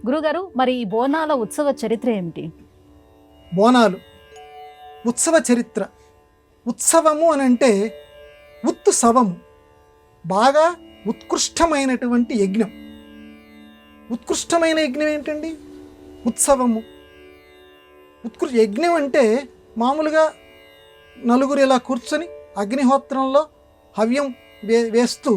గురుగారు, మరి ఈ బోనాల ఉత్సవ చరిత్ర ఏమిటి? బోనాలు ఉత్సవ చరిత్ర. ఉత్సవము అని అంటే ఉత్సవము, బాగా ఉత్కృష్టమైనటువంటి యజ్ఞం. ఉత్కృష్టమైన యజ్ఞం ఏంటండి? ఉత్సవము. యజ్ఞం అంటే మామూలుగా నలుగురు ఇలా కూర్చొని అగ్నిహోత్రంలో హవ్యం వేస్తూ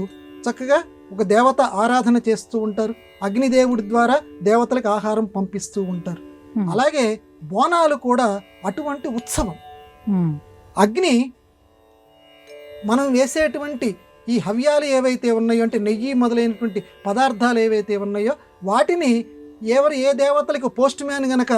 చక్కగా ఒక దేవత ఆరాధన చేస్తూ ఉంటారు. అగ్నిదేవుడి ద్వారా దేవతలకు ఆహారం పంపిస్తూ ఉంటారు. అలాగే బోనాలు కూడా అటువంటి ఉత్సవం. అగ్ని మనం వేసేటువంటి ఈ హవ్యాలు ఏవైతే ఉన్నాయో, అంటే నెయ్యి మొదలైనటువంటి పదార్థాలు ఏవైతే ఉన్నాయో వాటిని ఏ దేవతలకు పోస్ట్ మ్యాన్ గనక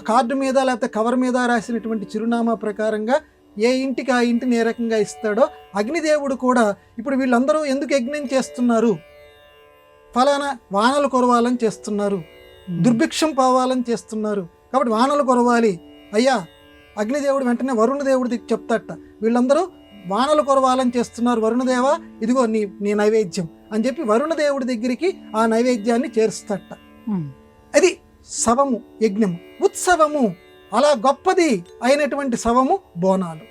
కార్డు మీద లేకపోతే కవర్ మీద రాసినటువంటి చిరునామా ప్రకారంగా ఏ ఇంటికి ఆ ఇంటిని ఏ రకంగా ఇస్తాడో, అగ్నిదేవుడు కూడా ఇప్పుడు వీళ్ళందరూ ఎందుకు యజ్ఞం చేస్తున్నారు? ఫలానా వానలు కురవాలని చేస్తున్నారు, దుర్భిక్షం పోవాలని చేస్తున్నారు, కాబట్టి వానలు కురవాలి అయ్యా. అగ్నిదేవుడు వెంటనే వరుణదేవుడికి చెప్తాట, వీళ్ళందరూ వానలు కురవాలని చేస్తున్నారు వరుణదేవ, ఇదిగో నీ నైవేద్యం అని చెప్పి వరుణదేవుడి దగ్గరికి ఆ నైవేద్యాన్ని చేరుస్తాట. అది శవము, యజ్ఞము. ఉత్సవము, అలా గొప్పది అయినటువంటి శవము బోనాలు.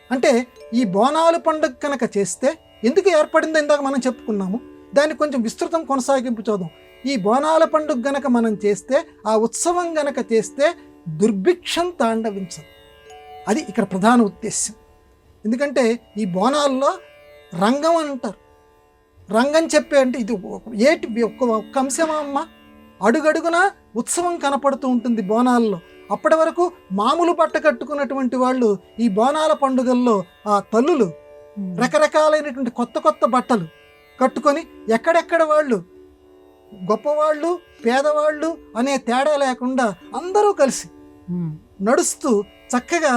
అంటే ఈ బోనాలు పండుగ కనుక చేస్తే ఎందుకు ఏర్పడిందో ఇందాక మనం చెప్పుకున్నాము, దాన్ని కొంచెం విస్తృతం కొనసాగింపు చూద్దాం. ఈ బోనాల పండుగ గనక మనం చేస్తే, ఆ ఉత్సవం గనక చేస్తే దుర్భిక్షం తాండవించదు. అది ఇక్కడ ప్రధాన ఉద్దేశ్యం. ఎందుకంటే ఈ బోనాల్లో రంగం అని అంటారు. రంగం చెప్పే అంటే ఇది ఒక్క అంశమా అమ్మ? అడుగడుగున ఉత్సవం కనపడుతూ ఉంటుంది బోనాల్లో. అప్పటి వరకు మామూలు బట్ట కట్టుకున్నటువంటి వాళ్ళు ఈ బోనాల పండుగల్లో ఆ తల్లులు రకరకాలైనటువంటి కొత్త కొత్త బట్టలు కట్టుకొని ఎక్కడెక్కడ వాళ్ళు, గొప్పవాళ్ళు పేదవాళ్ళు అనే తేడా లేకుండా అందరూ కలిసి నడుస్తూ చక్కగా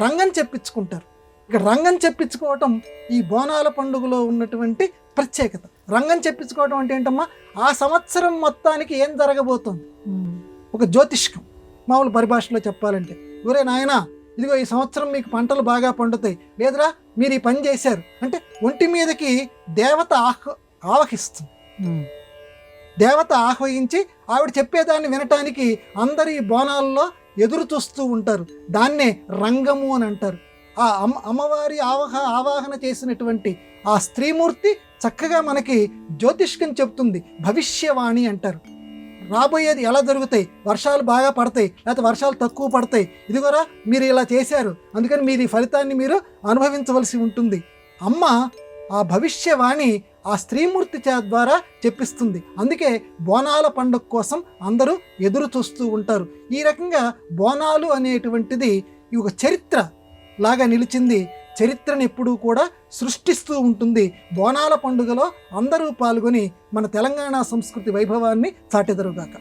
రంగం చెప్పించుకుంటారు. ఇక రంగం చెప్పించుకోవటం ఈ బోనాల పండుగలో ఉన్నటువంటి ప్రత్యేకత. రంగం చెప్పించుకోవటం అంటే ఏంటమ్మా, ఆ సంవత్సరం మొత్తానికి ఏం జరగబోతోంది, ఒక జ్యోతిష్కం మామూలు పరిభాషలో చెప్పాలంటే. ఒరే నాయనా, ఇదిగో ఈ సంవత్సరం మీకు పంటలు బాగా పండుతాయి, లేదురా మీరు ఈ పని చేశారు అంటే ఒంటి మీదకి దేవత ఆవహిస్తుంది. దేవత ఆహ్వయించి ఆవిడ చెప్పేదాన్ని వినటానికి అందరు ఈ బోనాల్లో ఎదురు చూస్తూ ఉంటారు. దాన్నే రంగము అని అంటారు. ఆ అమ్మవారి ఆవాహన చేసినటువంటి ఆ స్త్రీమూర్తి చక్కగా మనకి జ్యోతిష్కం చెప్తుంది. భవిష్యవాణి అంటారు. రాబోయేది ఎలా జరుగుతాయి, వర్షాలు బాగా పడతాయి లేకపోతే వర్షాలు తక్కువ పడతాయి, ఇదిగోరా మీరు ఇలా చేశారు అందుకని మీరు ఈ ఫలితాన్ని మీరు అనుభవించవలసి ఉంటుంది. అమ్మ ఆ భవిష్యవాణి ఆ స్త్రీమూర్తి ద్వారా చెప్పిస్తుంది. అందుకే బోనాల పండుగ కోసం అందరూ ఎదురు చూస్తూ ఉంటారు. ఈ రకంగా బోనాలు అనేటువంటిది ఒక చరిత్ర లాగా నిలిచింది. చరిత్రను ఎప్పుడూ కూడా సృష్టిస్తూ ఉంటుంది. బోనాల పండుగలో అందరూ పాల్గొని మన తెలంగాణ సంస్కృతి వైభవాన్ని చాటెదరుగాక.